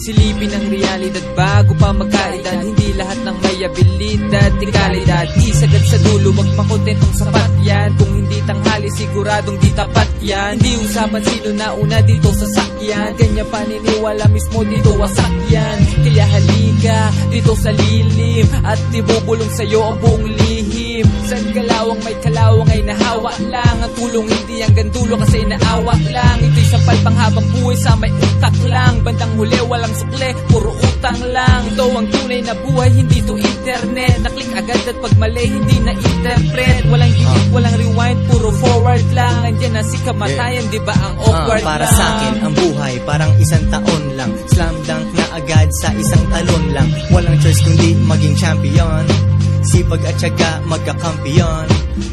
Silipin ang realidad bago pa magkaedad. Hindi lahat ng may abilidad di kalidad. Di sagad sa dulo, wag makontentong sapat yan. Kung hindi tanghali siguradong di tapat yan. Hindi usapan sino na una dito sa sakyan. Ganyan paniniwala mismo dito wasak yan. Kaya halika dito sa lilim at ibubulong sa'yo ang buong lihim. San kalawang may kalawang ay nahawa lang. Ang tulong hindi hanggang dulo kasi naawa lang. Ito'y sampal panghabang buhay sa may utak lang. Bandang huli walang sukle, puro utang lang. Ito ang tunay na buhay, hindi to internet. Naklik agad at pag mali hindi na interpret. Walang delete, walang rewind, puro forward lang. Nandiyan na si kamatayan, di ba ang awkward para lang. sa akin ang buhay parang isang taon lang. Slam dunk na agad sa isang talon lang. Walang choice kundi maging champion. Sipag at syaga magkakampiyon.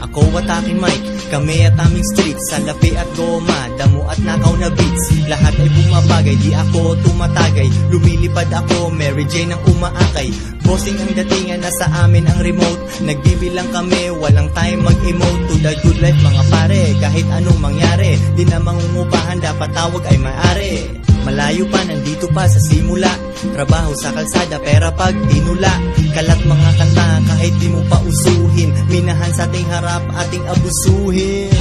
Ako at aking mic, kami at aming street. Salapi at goma, damo at nakaw na beats. Lahat ay bumabagay, di ako tumatagay. Lumilipad ako, Mary Jane ang umaakay. Bossing ang datingan, nasa amin ang remote. Nagbibilang kami, walang time mag-emote. To the good life mga pare, kahit anong mangyari. Di na mangungupahan, dapat tawag ay may-ari. Malayo pa, nandito pa sa simula. Trabaho sa kalsada, pera pag tinula. Kalat mga kanta, kahit di mo pa usuhin. Minahan sa ating harap, ating abusuhin.